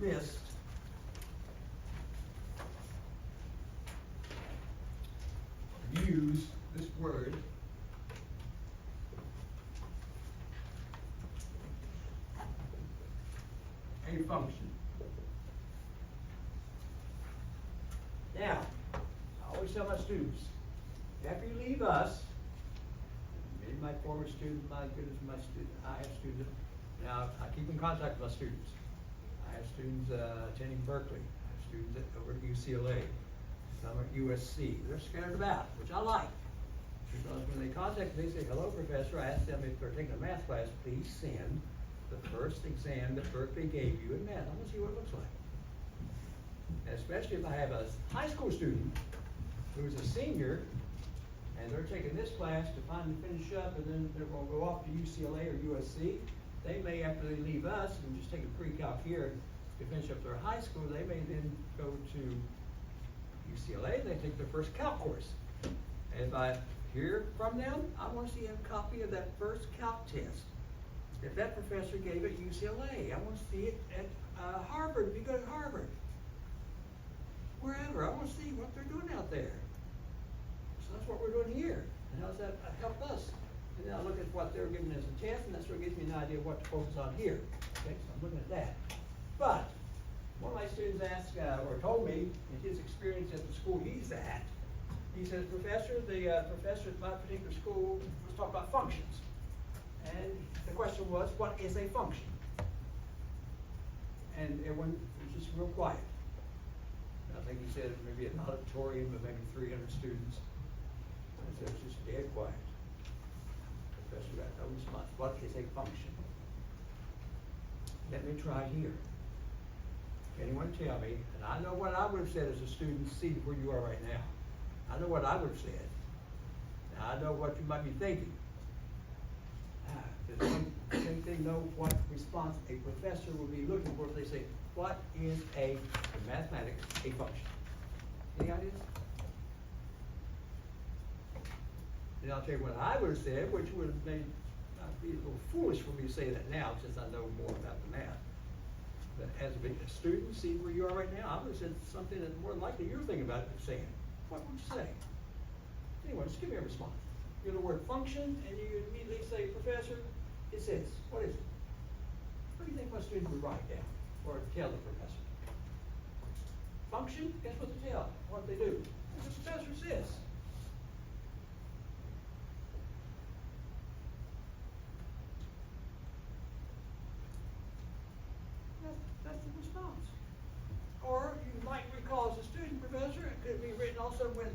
missed use this word a function. Now, I always tell my students, after you leave us, maybe my former student, my goodness, my student, I have students, now I keep in contact with my students. I have students attending Berkeley, I have students over at UCLA, some at USC. They're scattered about, which I like. Because when they contact me, they say, hello, professor, I ask them if they're taking a math class, please send the first exam that Berkeley gave you in math. I want to see what it looks like. And especially if I have a high school student who's a senior, and they're taking this class to finally finish up, and then they're going to go off to UCLA or USC. They may, after they leave us and just take a pre-calc here to finish up their high school, they may then go to UCLA and they take their first calc course. And if I hear from them, I want to see a copy of that first calc test. If that professor gave it at UCLA, I want to see it at Harvard, if you go to Harvard. Wherever, I want to see what they're doing out there. So that's what we're doing here. And how does that help us? And then I look at what they're giving as a test, and that's what gives me an idea of what to focus on here. Okay, so I'm looking at that. But one of my students asked, or told me, in his experience at the school he's at, he says, Professor, the professor at my particular school was talking about functions. And the question was, what is a function? And everyone was just real quiet. I think he said maybe an auditorium of maybe 300 students. And so it was just dead quiet. The professor got no response. What is a function? Let me try here. Anyone tell me, and I know what I would have said as a student, see where you are right now. I know what I would have said. Now I know what you might be thinking. Does anyone know what response a professor would be looking for if they say, what is in mathematics, a function? Any ideas? And I'll tell you what I would have said, which would have made be a little foolish for me to say that now, since I know more about the math. But as a student, see where you are right now, I would have said something that more likely you're thinking about saying. What would you say? Anyway, just give me a response. You hear the word function, and you immediately say, Professor, it's this. What is it? What do you think my student would write down or tell the professor? Function? Guess what they tell? What they do? The professor says. That's the response. Or you might recall as a student, Professor, it could be written also with,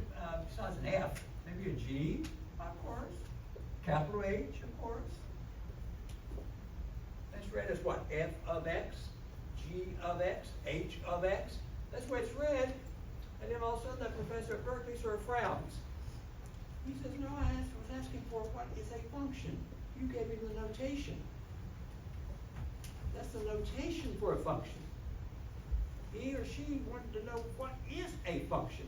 besides an F, maybe a G, of course, capital H, of course. That's read as what? F of X, G of X, H of X. That's the way it's read. And then all of a sudden, that professor at Berkeley sort of frowns. He says, no, I was asking for what is a function. You gave me the notation. That's the notation for a function. He or she wanted to know what is a function.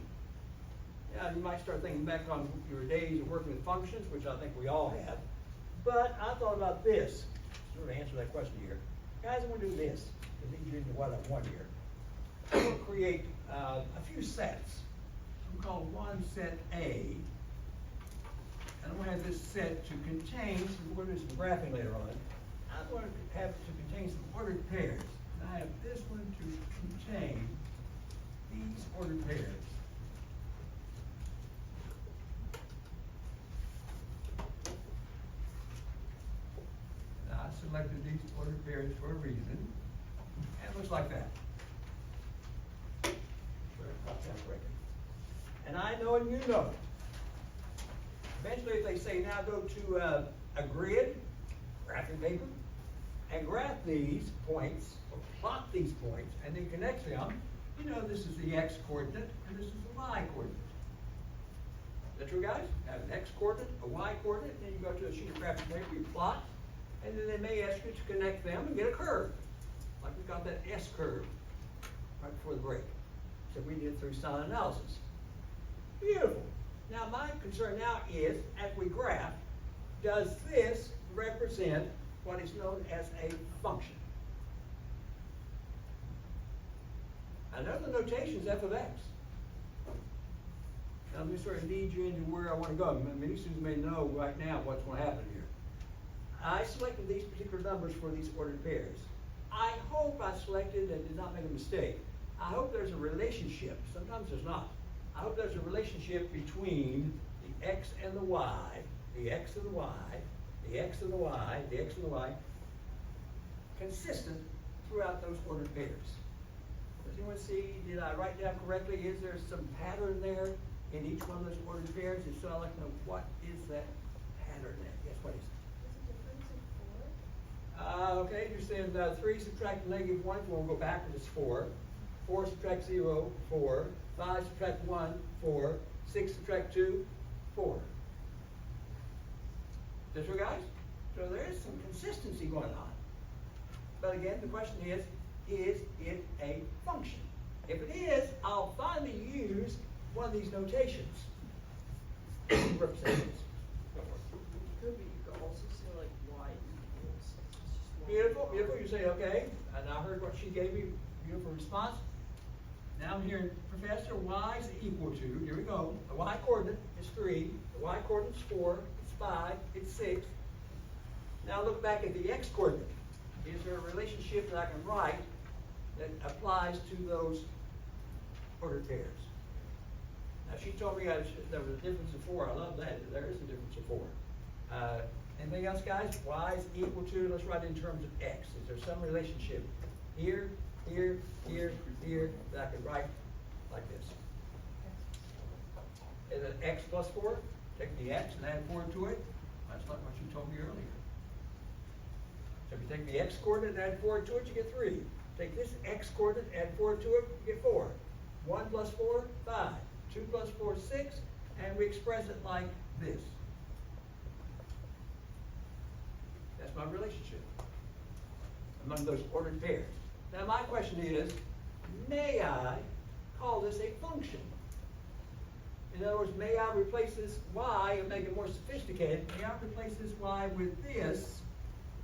Now, you might start thinking back on your days of working with functions, which I think we all have. But I thought about this, sort of answer that question here. Guys, I'm going to do this to lead you into what I want here. I'm going to create a few sets. I'm going to call one set A. And I'm going to have this set to contain, we're going to do some graphing later on. I'm going to have to contain some ordered pairs. And I have this one to contain these ordered pairs. And I selected these ordered pairs for a reason. And it looks like that. And I know and you know. Eventually, if they say now go to a grid, graphing paper, and graph these points, or plot these points, and then connect them, you know this is the x coordinate, and this is the y coordinate. Is that true, guys? You have an x coordinate, a y coordinate, and then you go to a sheet of graphing paper, you plot, and then they may ask you to connect them and get a curve. Like we got that S curve right before the break. So we did through sign analysis. Beautiful. Now my concern now is, as we graph, does this represent what is known as a function? Another notation is f of x. Now, let me sort of lead you into where I want to go. Many students may know right now what's going to happen here. I selected these particular numbers for these ordered pairs. I hope I selected and did not make a mistake. I hope there's a relationship. Sometimes there's not. I hope there's a relationship between the x and the y, the x and the y, the x and the y, the x and the y, consistent throughout those ordered pairs. Does anyone see, did I write down correctly? Is there some pattern there in each one of those ordered pairs? If so, I'd like to know what is that pattern there? Yes, what is it? Okay, you're saying 3 subtract negative 1, if we want to go backwards, it's 4. 4 subtract 0, 4. 5 subtract 1, 4. 6 subtract 2, 4. That's right, guys? So there is some consistency going on. But again, the question is it a function? If it is, I'll finally use one of these notations. Representations. Could be, you could also say like y equals. Beautiful, beautiful. You say, okay, and I heard what she gave me, beautiful response. Now I'm hearing, Professor, y is equal to, here we go, the y coordinate is 3, the y coordinate is 4, it's 5, it's 6. Now look back at the x coordinate. Is there a relationship that I can write that applies to those ordered pairs? Now she told me there was a difference of 4. I love that. There is a difference of 4. Anything else, guys? Y is equal to, let's write it in terms of x. Is there some relationship here, here, here, here that I could write like this? Is it x plus 4? Take the x and add 4 to it. That's not what you told me earlier. So if you take the x coordinate and add 4 to it, you get 3. Take this x coordinate, add 4 to it, you get 4. 1 plus 4, 5. 2 plus 4, 6. And we express it like this. That's my relationship among those ordered pairs. Now my question is, may I call this a function? In other words, may I replace this y and make it more sophisticated? May I replace this y with this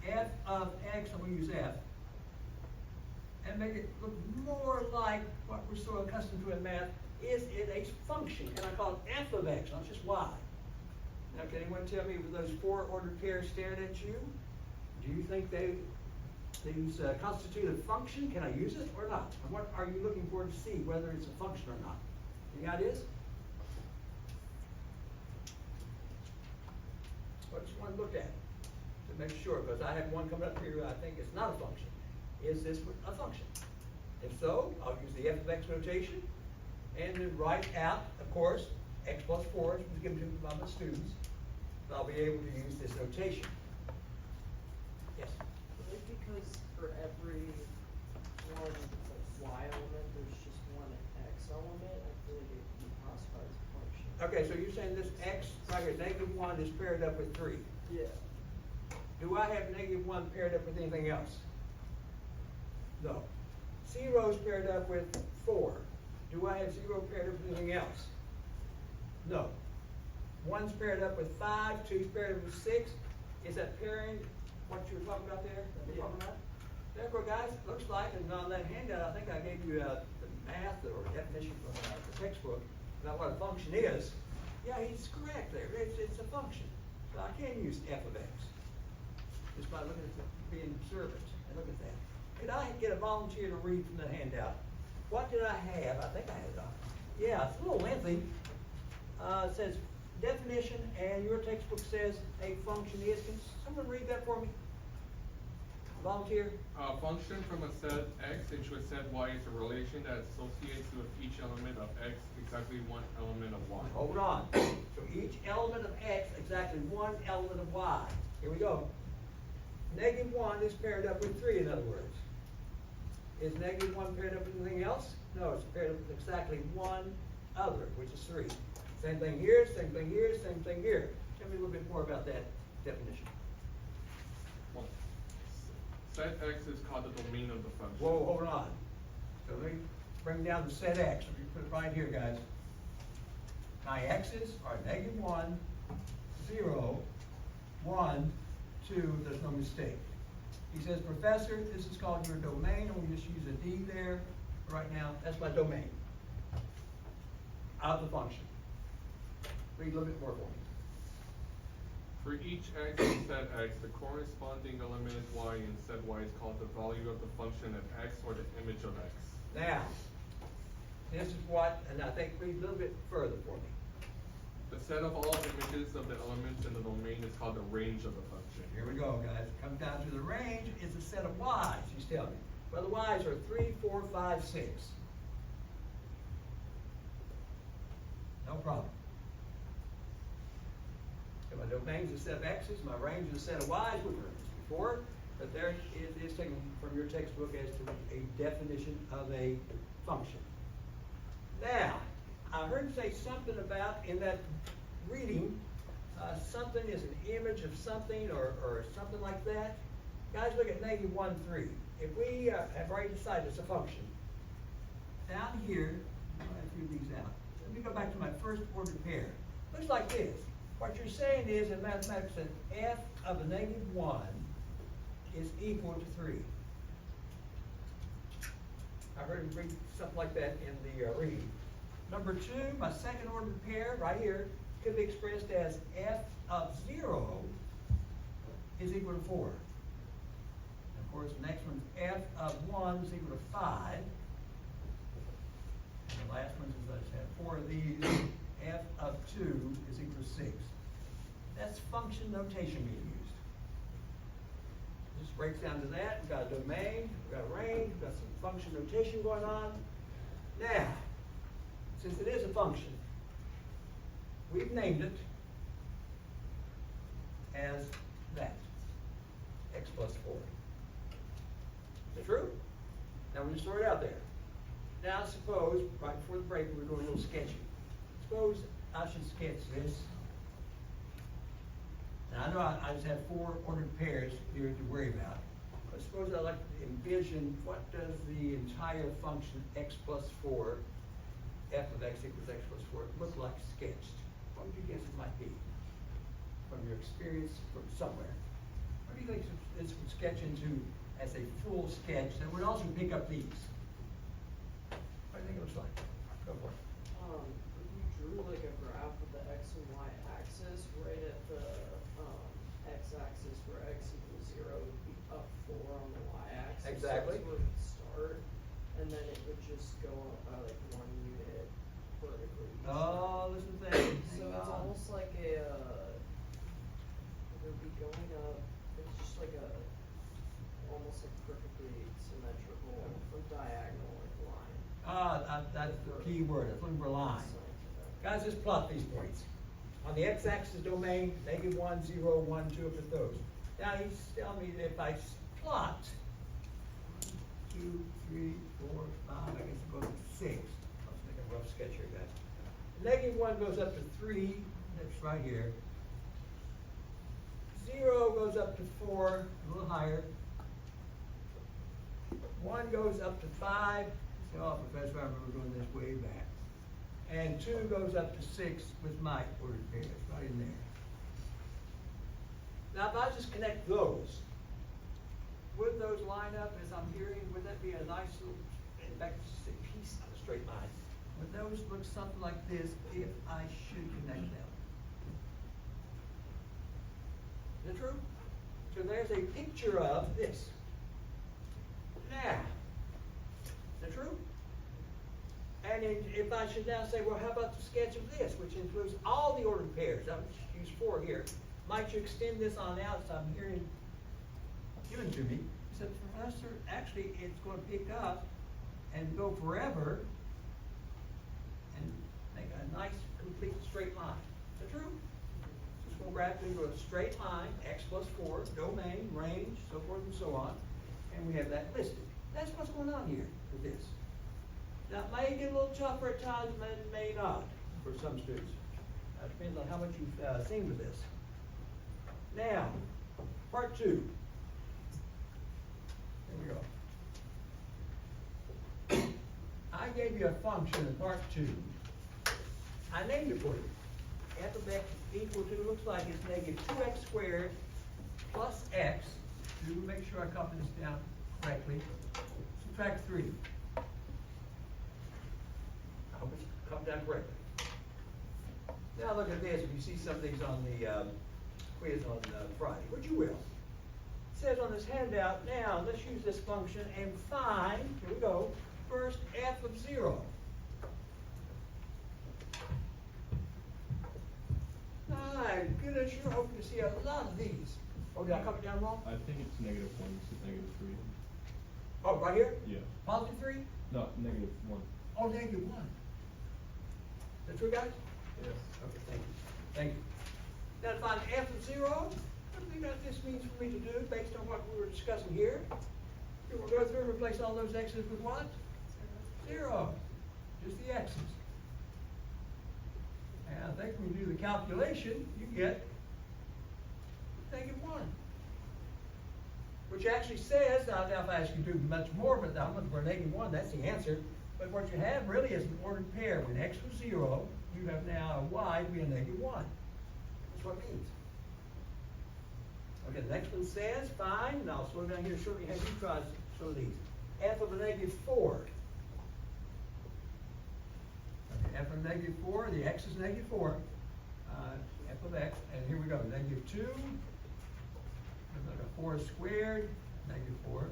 f of x, I'm going to use f, and make it look more like what we're so accustomed to in math? Is it a function? And I call it f of x, not just y. Now, can anyone tell me with those 4 ordered pairs staring at you, do you think these constitute a function? Can I use it or not? And what are you looking for to see whether it's a function or not? Any ideas? What does one look at to make sure? Because I have one coming up here I think it's not a function. Is this a function? If so, I'll use the f of x notation and then write out, of course, x plus 4 is given to me by my students. I'll be able to use this notation. Yes? Because for every one y element, there's just one x element, I feel like it can be classified as a function. Okay, so you're saying this x right here, -1 is paired up with 3. Yeah. Do I have -1 paired up with anything else? No. 0 is paired up with 4. Do I have 0 paired up with anything else? No. 1's paired up with 5, 2's paired up with 6. Is that pairing what you were talking about there? Yeah. Therefore, guys, it looks like, and on that handout, I think I gave you the math or definition from the textbook about what a function is. Yeah, he's correct there. It's a function. So I can use f of x just by looking at being observant and look at that. Could I get a volunteer to read from the handout? What did I have? I think I had it on. Yeah, it's a little lengthy. It says definition, and your textbook says a function is. Can someone read that for me? Volunteer? A function from a set x into a set y is a relation that associates with each element of x exactly one element of y. Hold on. So each element of x, exactly one element of y. Here we go. -1 is paired up with 3, in other words. Is -1 paired up with anything else? No, it's paired up with exactly one other, which is 3. Same thing here, same thing here, same thing here. Tell me a little bit more about that definition. Well, set x is called the domain of the function. Whoa, hold on. So let me bring down the set x. Let me put it right here, guys. My x's are -1, 0, 1, 2, there's no mistake. He says, Professor, this is called your domain, and we just use a D there. right now, that's my domain of the function. Read a little bit more for me. For each x in set x, the corresponding element y in set y is called the value of the function of x or the image of x. Now, this is what, and I think read a little bit further for me. The set of all images of the elements in the domain is called the range of the function. Here we go, guys. Comes down to the range is a set of y's, he's telling me. Well, the y's are 3, 4, 5, 6. No problem. So my domain is a set of x's, my range is a set of y's, we've heard this before, but there it is taken from your textbook as to a definition of a function. Now, I heard him say something about, in that reading, something is an image of something or something like that. Guys, look at -1, 3. If we have already decided it's a function, down here, I'm going to figure these out. Let me go back to my first order pair. Looks like this. What you're saying is, in mathematics, that f of a -1 is equal to 3. I heard him read something like that in the reading. Number 2, my second order pair, right here, could be expressed as f of 0 is equal to 4. And of course, the next one's f of 1 is equal to 5. And the last one is, I just have 4 of these, f of 2 is equal to 6. That's function notation being used. This breaks down to that. We've got a domain, we've got a range, we've got some function notation going on. Now, since it is a function, we've named it as that, x plus 4. Is that true? Now we just throw it out there. Now suppose, right before the break, we were doing a little sketching. Suppose I should sketch this. Now I know I just have 4 ordered pairs here to worry about. But suppose I like to envision what does the entire function x plus 4, f of x equals x plus 4, look like sketched? What would you guess it might be? From your experience from somewhere. What do you think this would sketch into as a full sketch that would also pick up these? What do you think it looks like? Go for it. If you drew like a graph of the x and y axis, right at the x-axis where x equals 0 would be up 4 on the y-axis. Exactly. So that's where it would start, and then it would just go up by like 1 unit vertically. Oh, listen to that. So it's almost like a, it would be going up, it's just like a, almost like perfectly symmetrical from diagonal like line. That's the key word. That's looking for line. Guys, just plot these points. On the x-axis domain, -1, 0, 1, 2, up at those. Now he's telling me that if I plot 2, 3, 4, 5, I guess it goes to 6. Let's make a rough sketch here, guys. -1 goes up to 3, that's right here. 0 goes up to 4, a little higher. 1 goes up to 5. Oh, Professor, I remember doing this way back. And 2 goes up to 6 with my ordered pairs, right in there. Now, if I just connect those, would those line up as I'm hearing? Would that be a nice little, in fact, just a piece of a straight line? Would those look something like this if I should connect them? Is that true? So there's a picture of this. Now, is that true? And if I should now say, well, how about the sketch of this, which includes all the ordered pairs? I would use 4 here. Might you extend this on out, so I'm hearing given to me? He said, Professor, actually, it's going to pick up and go forever and make a nice, complete straight line. Is that true? Just go graphically to a straight line, x plus 4, domain, range, so forth and so on, and we have that listed. That's what's going on here with this. Now, it may get a little tougher at times, it may not for some students. It depends on how much you've seen with this. Now, part 2. Here we go. I gave you a function in part 2. I named it for you. F of x is equal to, looks like it's -2x squared plus x. To make sure I copy this down correctly, subtract 3. it down correctly. Now look at this, if you see some of these on the quiz on Friday, which you will. It says on this handout, now let's use this function and find, here we go, first f of 0. My goodness, you're hoping to see a lot of these. Oh, did I copy it down wrong? I think it's -1, it's -3. Oh, right here? Yeah. Positive 3? No, -1. Oh, -1. That's true, guys? Yes. Okay, thank you. Thank you. Now to find f of 0, what do you think this means for me to do based on what we were discussing here? We will go through and replace all those x's with what? 0. Just the x's. And I think when you do the calculation, you get -1. Which actually says, now if I ask you to do much more, but I'm looking for -1, that's the answer. But what you have really is an ordered pair. When x was 0, you have now a y to be a -1. That's what it means. Okay, the next one says, fine, and I'll slow down here shortly, have you try some of these. F of a -4. Okay, f of -4, the x is -4. F of x, and here we go, -2. Like a 4 squared, -4.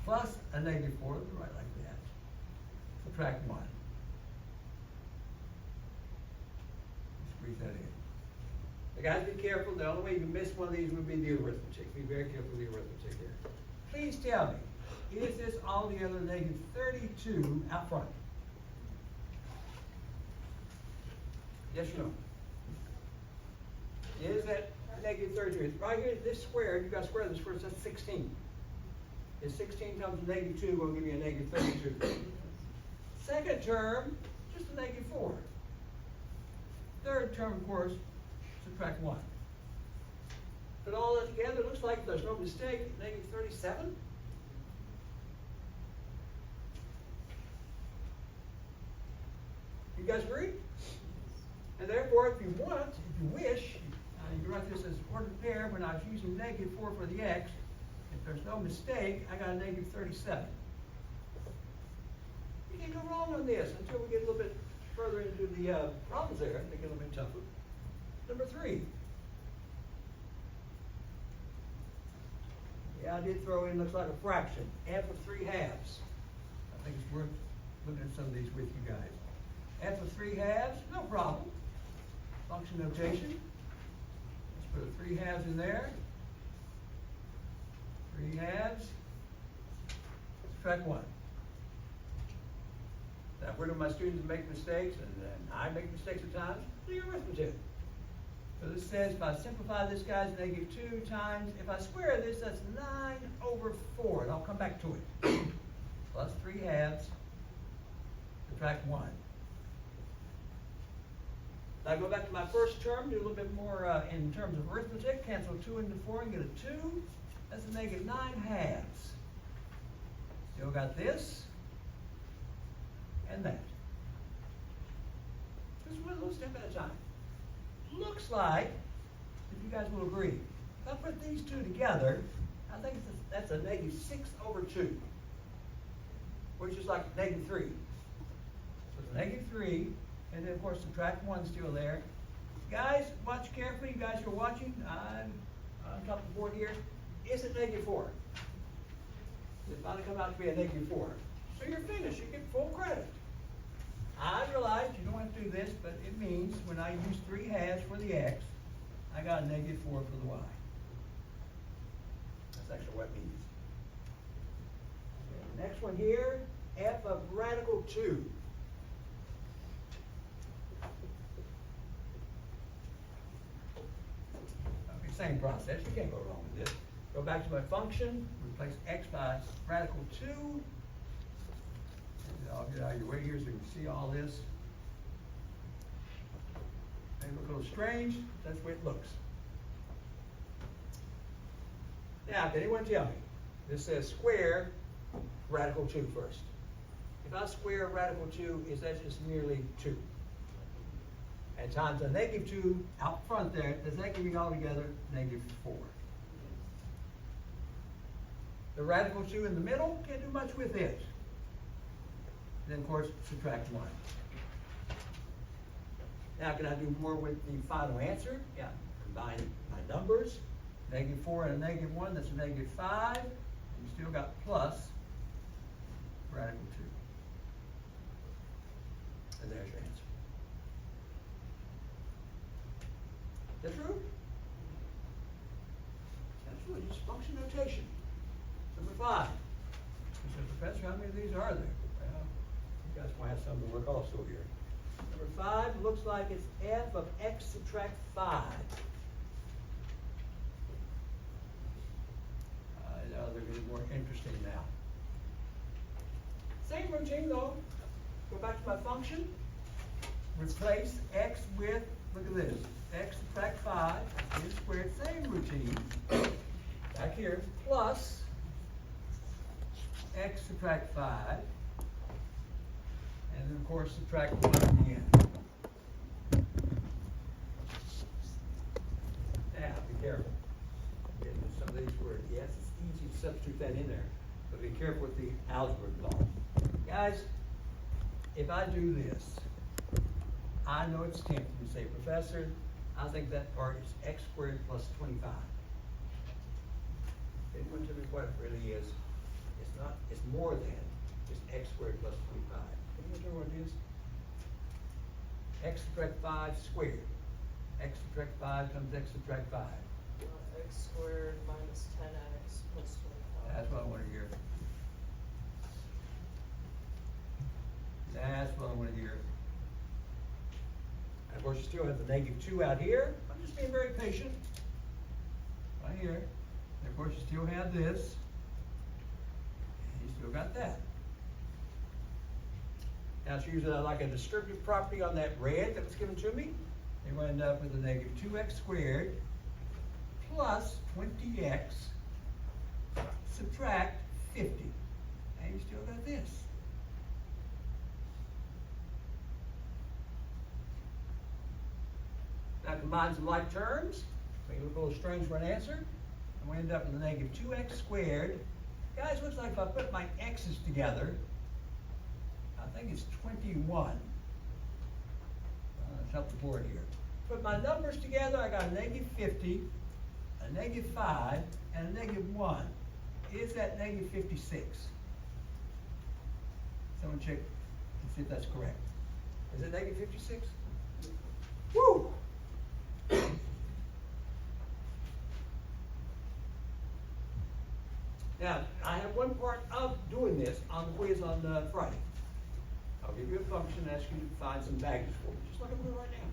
Plus a -4, let's write like that. Subtract 1. Squeeze that in. Now guys, be careful. The only way you can miss one of these would be the arithmetic. Be very careful with the arithmetic here. Please tell me, is this altogether -32 out front? Yes or no? Is that -32? It's right here, this square, you've got to square this square, so that's 16. If 16 times -2, will give you a -32. Second term, just a -4. Third term, of course, subtract 1. Put all that together, it looks like, if there's no mistake, -37. You guys agree? And therefore, if you want, if you wish, you can write this as ordered pair when I was using -4 for the x. If there's no mistake, I got a -37. You can't go wrong on this until we get a little bit further into the problems there. They get a little bit tougher. Number 3. Yeah, I did throw in, looks like a fraction. F of 3/2. I think it's worth looking at some of these with you guys. F of 3/2, no problem. Function notation. Let's put a 3/2 in there. 3/2. Subtract 1. Now, where do my students make mistakes? And I make mistakes at times. Do your arithmetic. So this says if I simplify this guy's -2 times, if I square this, that's 9/4. And I'll come back to it. Plus 3/2. Subtract 1. Now go back to my first term, do a little bit more in terms of arithmetic. Cancel 2 into 4 and get a 2. That's a -9/2. Still got this and that. Just one little step at a time. Looks like, if you guys will agree, if I put these two together, I think that's a -6/2, which is like -3. So it's -3. And then, of course, subtract 1 still there. Guys, watch carefully. You guys who are watching, I'm on top of the board here. Is it -4? It finally come out to be a -4. So you're finished. You get full credit. I realize you don't have to do this, but it means when I use 3/2 for the x, I got a -4 for the y. That's actually what it means. Okay, next one here, f of radical 2. Same process, you can't go wrong with this. Go back to my function, replace x by radical 2. And I'll get out of your way here so you can see all this. May look a little strange, that's the way it looks. Now, can anyone tell me? This says square radical 2 first. If I square radical 2, is that just merely 2? And times a -2 out front there, does that give me altogether -4? The radical 2 in the middle, can't do much with it. Then, of course, subtract 1. Now, can I do more with the final answer? Yeah, combine my numbers, -4 and a -1, that's a -5, and you still got plus radical 2. And there's your answer. Is that true? Absolutely, just function notation. Number 5. You said, Professor, how many of these are there? Well, you guys might have some to work also here. Number 5 looks like it's f of x subtract 5. Now they're getting more interesting now. Same routine though. Go back to my function. Replace x with, look at this, x subtract 5, is squared, same routine. Back here, plus x subtract 5, and then of course subtract 1 at the end. Now, be careful. Getting into some of these words. Yes, it's easy to substitute that in there, but be careful with the algebra involved. Guys, if I do this, I know it's tempting to say, Professor, I think that part is x squared plus 25. Anyone tell me what it really is? It's not, it's more than just x squared plus 25. Anyone tell me what it is? X subtract 5 squared. X subtract 5 comes x subtract 5. X squared minus 10x plus 25. That's what I want to hear. That's what I want to hear. And of course, you still have the -2 out here. I'm just being very patient. Right here. And of course, you still have this. And you still got that. Now, let's use like a descriptive property on that red that was given to me. You're going to end up with a -2x squared plus 20x subtract 50. And you still got this. Now combine some like terms, make it look a little strange for an answer, and we end up with a -2x squared. Guys, looks like if I put my x's together, I think it's 21. Let's help the board here. Put my numbers together, I got a -50, a -5, and a -1. Is that -56? Someone check and see if that's correct. Is it -56? Woo! Now, I have one part of doing this on the quiz on Friday. I'll give you a function and ask you to find some values for me, just like I'm doing right now.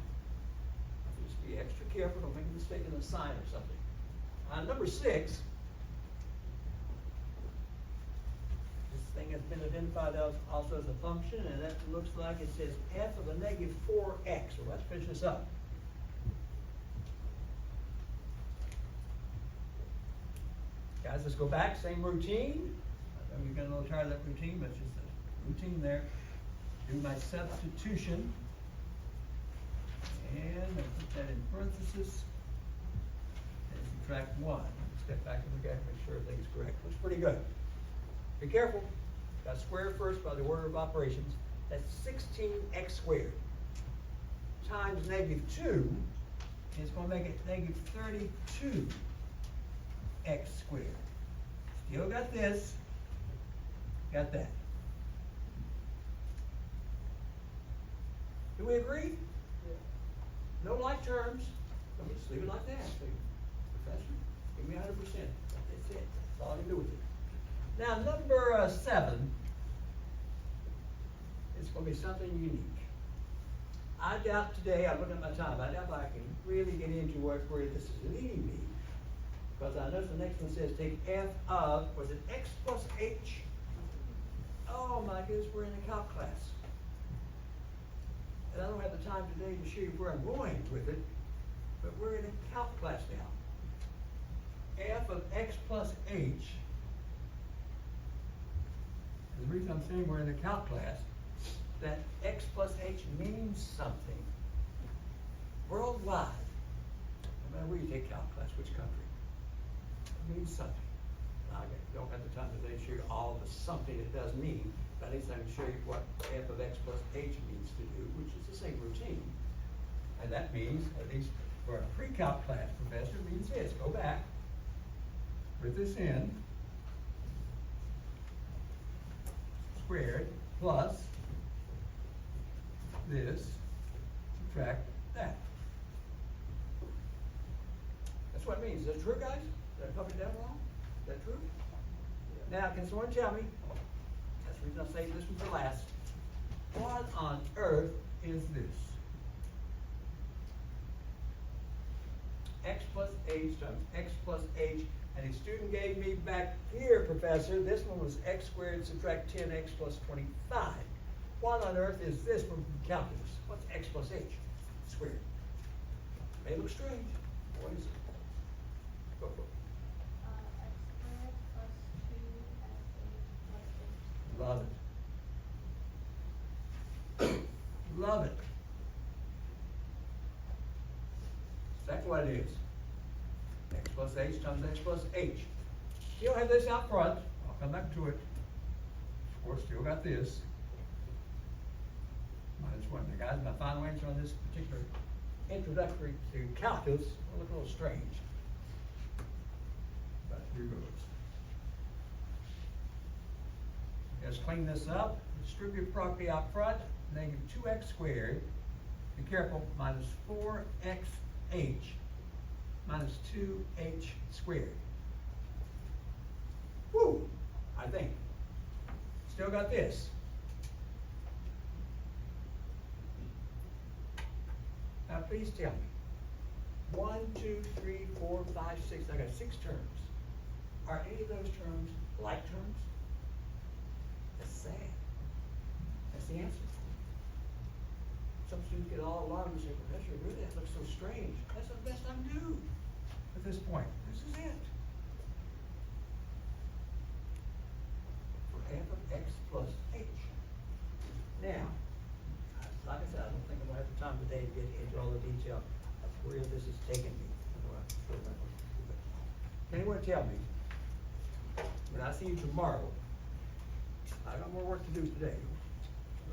Just be extra careful, don't make a mistake in the sign or something. Number 6, this thing has been identified also as a function, and that looks like it says f of a -4x. So let's finish this up. Guys, let's go back, same routine. I know you're getting a little tired of that routine, but it's just a routine there. Do my substitution. And I put that in parentheses. And subtract 1. Step back and look at it, make sure everything's correct. Looks pretty good. Be careful. Got to square first by the order of operations. That's 16x squared. Times -2 is going to make it -32. X squared. Still got this, got that. Do we agree? Yeah. No like terms. Let me just leave it like that. So, Professor, give me 100%. That's it. That's all I can do with it. Now, number 7 is going to be something unique. I doubt today, I'm looking at my time, I doubt if I can really get into where this is leading me. Because I notice the next one says take f of, was it x plus h? Oh my goodness, we're in a calc class. And I don't have the time today to show you where I'm going with it, but we're in a calc class now. F of x plus h. And the reason I'm saying we're in a calc class, that x plus h means something. Worldwide. No matter where you take calc class, which country. Means something. I don't have the time today to show you all the something it does mean, but at least I can show you what f of x plus h means to do, which is the same routine. And that means, at least for a pre-calc class, professor, means this, go back, put this in, squared plus this, subtract that. That's what it means. Is that true, guys? Did I copy that wrong? Is that true? Now, can someone tell me, that's the reason I saved this one for last, what on earth is this? X plus h times x plus h, and a student gave me back here, professor, this one was x squared subtract 10x plus 25. What on earth is this from calculus? What's x plus h squared? May look strange. What is it? Go for it. X squared plus 2x plus h plus h. Love it. Love it. That's what it is. X plus h times x plus h. Still have this out front. I'll come back to it. Of course, still got this. Minus one. Now, guys, my final answer on this particular introductory to calculus will look a little strange. But here goes. Let's clean this up. Distribute property out front. Negative 2x squared. Be careful. Minus 4xh minus 2h squared. Woo! I think. Still got this. Now please tell me. 1, 2, 3, 4, 5, 6. I got 6 terms. Are any of those terms like terms? That's sad. That's the answer. Some students get all alarmed and say, Professor, really, that looks so strange. That's the best I can do at this point. This is it. For f of x plus h. Now, like I said, I don't think I'm going to have the time today to get into all the detail of where this is taking me. Can anyone tell me, when I see you tomorrow, I got more work to do today.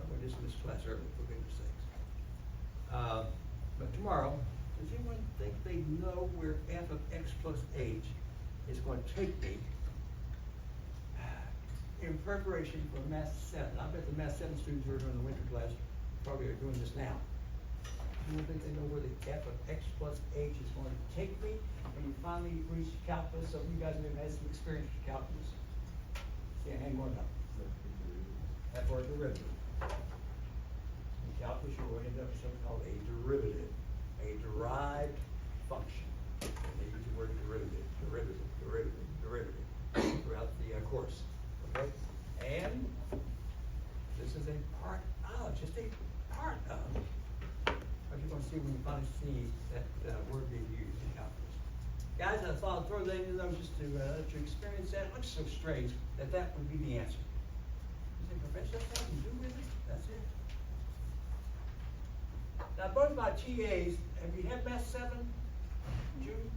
I'm going to dismiss class early, for goodness sakes. But tomorrow, does anyone think they know where f of x plus h is going to take me in preparation for Math 7? I bet the Math 7 students who are doing the winter class probably are doing this now. Do you think they know where the f of x plus h is going to take me when you finally reach calculus? Some of you guys have had some experience with calculus. See, hang on up. That's for a derivative. In calculus, you will end up with something called a derivative, a derived function. And they use the word derivative throughout the course. Okay? And this is a part of, just a part of, what you're going to see when you finally see that word being used in calculus. Guys, I thought I'd throw that in there just to let you experience that. It looks so strange that that would be the answer. You say, Professor, that's nothing to do with it? That's it. Now, both my TAs, have you had Math 7? June?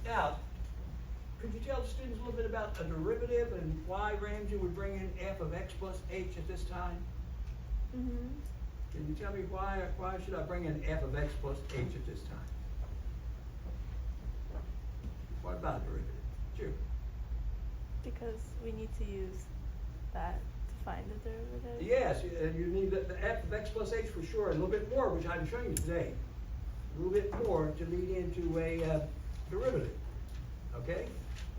Now, could you tell the students a little bit about a derivative and why Ramsey would bring in f of x plus h at this time? Mm-hmm. Can you tell me why should I bring in f of x plus h at this time? What about derivative? Sure. Because we need to use that to find the derivative. Yes, you need the f of x plus h for sure, a little bit more, which I'm showing you today. A little bit more to lead into a derivative. Okay?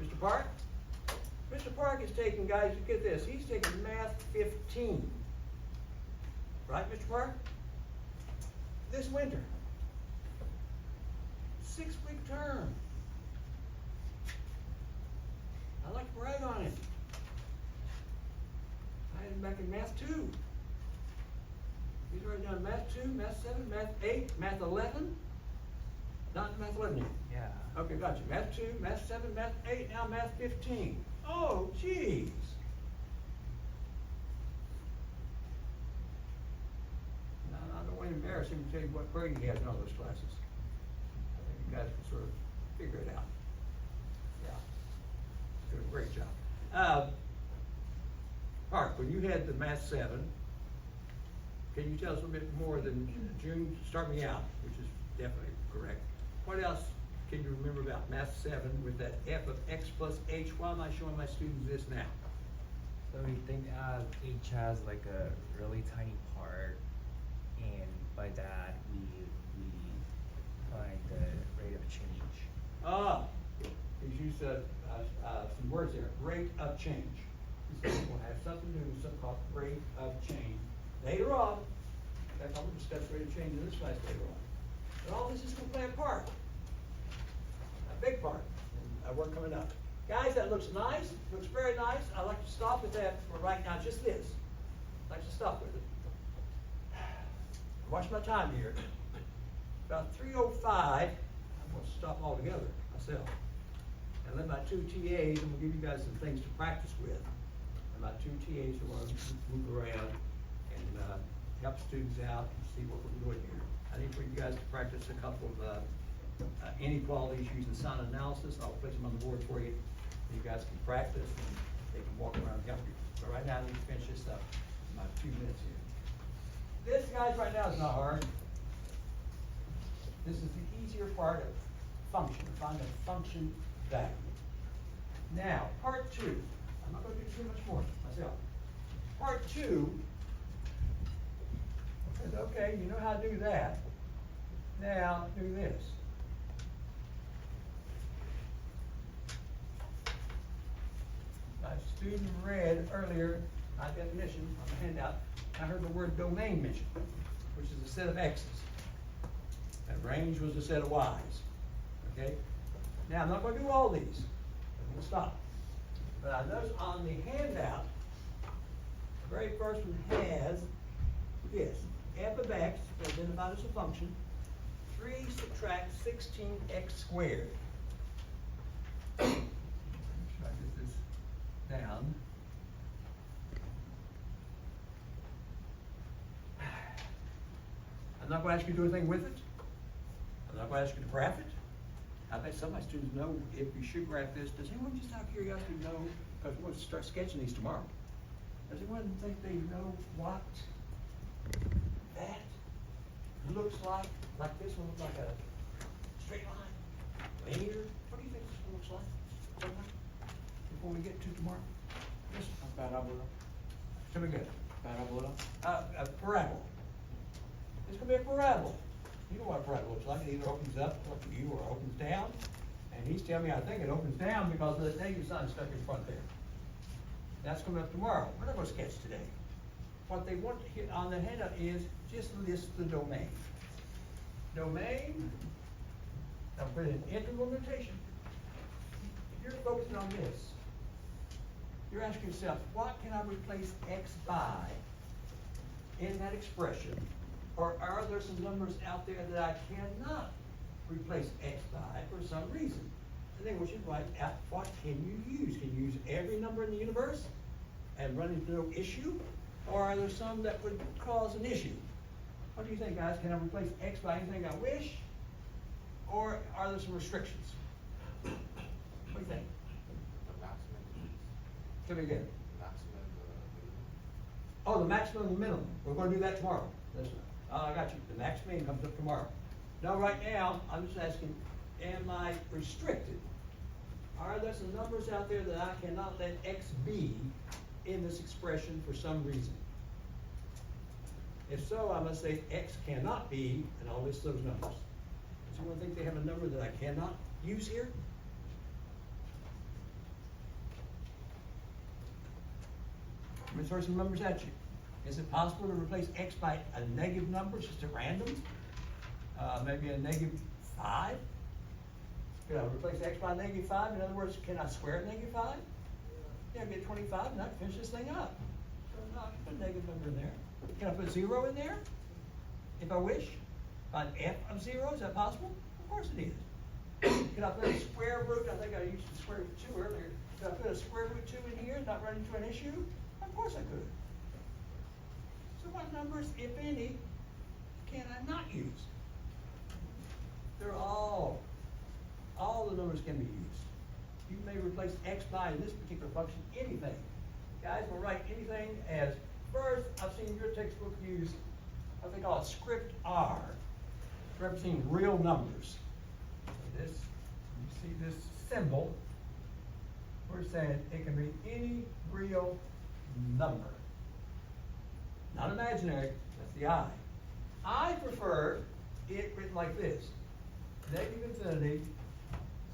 Mr. Park? Mr. Park is taking, guys, get this, he's taking Math 15. Right, Mr. Park? This winter. 6-week term. I like to brag on it. I had him back in Math 2. He's already done Math 2, Math 7, Math 8, Math 11. Not Math 11 yet. Yeah. Okay, gotcha. Math 2, Math 7, Math 8, now Math 15. Oh, geez. Now, I don't want to embarrass him and tell you what grade he has in all those classes. I think you guys can sort of figure it out. Yeah. Doing a great job. Park, when you had the Math 7, can you tell us a little bit more than June? Start me out, which is definitely correct. What else can you remember about Math 7 with that f of x plus h? Why am I showing my students this now? So we think H has like a really tiny part, and by that we find the rate of change. Ah, he's used some words there, rate of change. This will have something to do with something called rate of change. Later on, in fact, I'm going to discuss rate of change in this class later on. But all this is going to play a part, a big part, in work coming up. Guys, that looks nice, looks very nice. I'd like to stop with that for right now, just this. I'd like to stop with it. Watch my time here. About 3:05, I'm going to stop altogether myself. And let my two TAs, I'm going to give you guys some things to practice with. And my two TAs are going to move around and help students out and see what we're doing here. I need for you guys to practice a couple of inequalities using sign analysis. I'll place them on the board for you. You guys can practice and they can walk around and help you. But right now I need to finish this up in my 2 minutes here. This, guys, right now is not hard. This is the easier part of function, find a function value. Now, part 2. I'm not going to do too much more myself. Part 2 says, okay, you know how to do that. Now, do this. My student read earlier my definition on the handout. I heard the word domain mentioned, which is a set of x's. And range was a set of y's. Okay? Now, I'm not going to do all these. I'm going to stop. But I notice on the handout, the very first one has this. F of x, identified as a function, 3 subtract 16x squared. Make sure I get this down. I'm not going to ask you to do anything with it. I'm not going to ask you to graph it. I bet some of my students know if you should graph this. Does anyone just out of curiosity know, because we're going to start sketching these tomorrow. Does anyone think they know what that looks like? Like this one looks like a straight line, linear. What do you think this one looks like? Before we get to tomorrow? Yes. Parabola. Tell me good. Parabola. A parabola. It's going to be a parabola. You know what a parabola looks like. It either opens up to you or opens down. And he's telling me I think it opens down because of the negative sign stuck in front there. That's coming up tomorrow. We're not going to sketch today. What they want to hit on the handout is just list the domain. Domain, I'll put in integral notation. If you're focusing on this, you're asking yourself, what can I replace x by in that expression? Or are there some numbers out there that I cannot replace x by for some reason? And then we should write out what can you use? Can you use every number in the universe and run into no issue? Or are there some that would cause an issue? What do you think, guys? Can I replace x by anything I wish? Or are there some restrictions? What do you think? The maximum is Tell me again. maximum minimum. Oh, the maximum and the minimum. We're going to do that tomorrow. Listen, I got you. The maximum comes up tomorrow. Now, right now, I'm just asking, am I restricted? Are there some numbers out there that I cannot let x be in this expression for some reason? If so, I must say x cannot be, and I'll list those numbers. Does anyone think they have a number that I cannot use here? I'm going to throw some numbers at you. Is it possible to replace x by a negative number, just at random? Maybe a -5? Could I replace x by -5? In other words, can I square -5? Yeah, get 25 and I can finish this thing up. So no, I can put a negative number in there. Can I put 0 in there? If I wish? Find f of 0, is that possible? Of course it is. Can I put a square root? I think I used the square root 2 earlier. Can I put a square root 2 in here and not run into an issue? Of course I could. So what numbers, if any, can I not use? They're all the numbers can be used. You may replace x by, in this particular function, anything. Guys will write anything as, first, I've seen your textbook use what they call it script R, representing real numbers. This, you see this symbol, we're saying it can be any real number. Not imaginary, that's the I. I prefer it written like this, negative infinity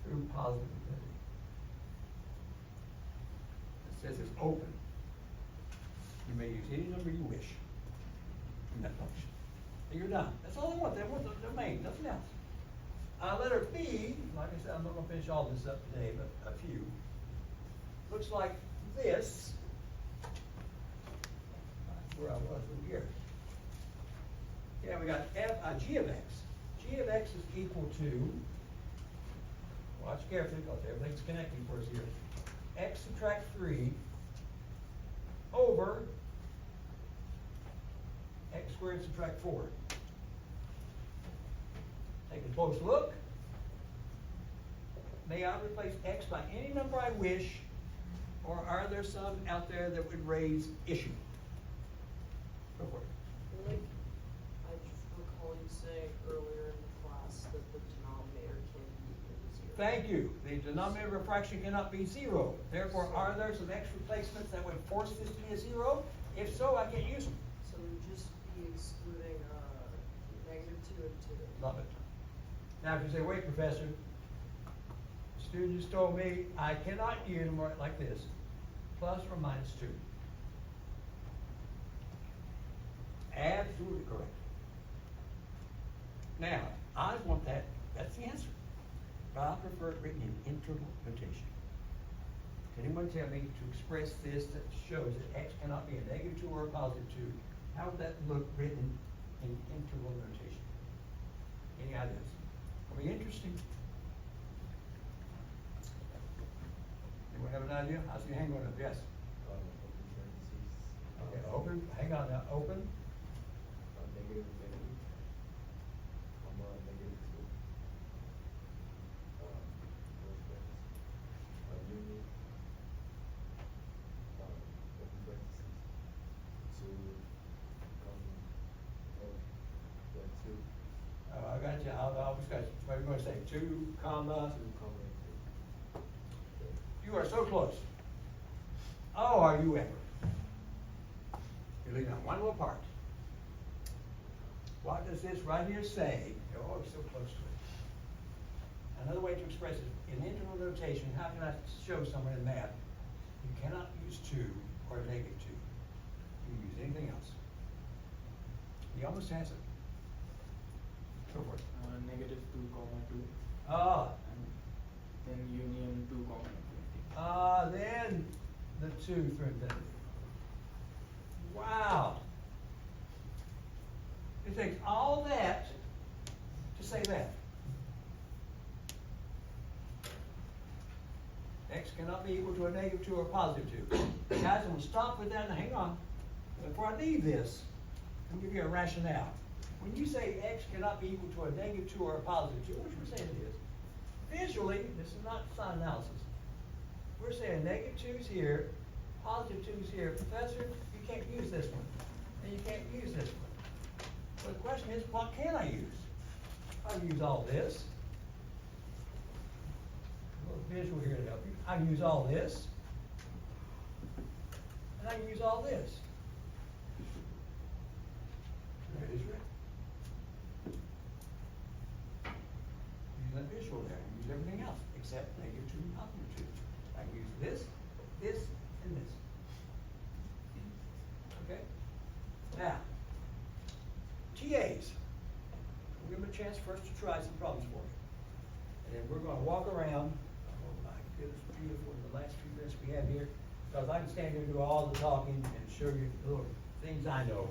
through positive infinity. It says it's open. You may use any number you wish in that function. And you're done. That's all I want. They want the domain, nothing else. Letter B, like I said, I'm not gonna finish all this up today, but a few. Looks like this. That's where I was in here. Yeah, we got g of x. G of x is equal to, watch carefully because everything's connecting for us here. X subtract 3 over x squared subtract 4. Take a close look. May I replace x by any number I wish, or are there some out there that would raise issue? Go for it. Like, I just recall you saying earlier in the class that the denominator can be equal to 0. Thank you. The denominator of a fraction cannot be 0. Therefore, are there some x replacements that would force this to be a 0? If so, I can't use them. So we would just be excluding -2 and 2. Love it. Now, if you say, wait, professor, students told me I cannot use them like this, plus or minus 2. Absolutely correct. Now, I want that, that's the answer. But I prefer it written in integral notation. Can anyone tell me to express this that shows that x cannot be a -2 or a +2? How would that look written in integral notation? Any ideas? It'll be interesting. Anyone have an idea? I see your hand going up, yes. Open parentheses. Okay, open, hang on now, open. Negative infinity, comma, -2. Close parentheses. Union, open parentheses, 2, comma, then 2. Oh, I got you, I always got you. What are you gonna say? 2, comma. 2, comma, 2. You are so close. Oh, are you ever? You're leaving out one little part. What does this right here say? You're always so close to it. Another way to express it, in integral notation, how can I show somewhere in math? You cannot use 2 or -2. You can use anything else. He almost has it. Go for it. -2, 2. Ah, And then union 2, infinity. Then the 2 through infinity. Wow. It takes all that to say that. X cannot be equal to a -2 or a +2. Guys, I'm going to stop with that and hang on. Before I leave this, let me give you a rationale. When you say x cannot be equal to a -2 or a +2, what you're saying is, visually, this is not sign analysis. We're saying -2's here, +2's here. Professor, you can't use this one, and you can't use this one. So the question is, what can I use? I can use all this. A little visual here to help you. I can use all this. And I can use all this. There it is written. Use that visual there. Use everything else except -2 and +2. I can use this, this, and this. Okay? Now, TAs. We'll give them a chance first to try some problems for you. And then we're going to walk around. Oh my goodness, beautiful in the last few minutes we have here. Because I can stand here and do all the talking and show you little things I know.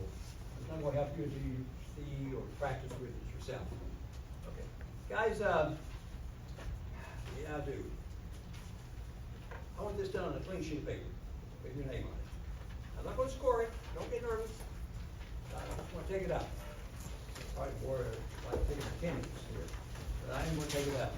It's not going to help you until you see or practice with it yourself. Okay. Guys, yeah, I do. I want this done on a clean sheet of paper with your name on it. I'm not going to score it. Don't get nervous. I just want to take it out. Probably more like taking attendance here, but I am going to take it out.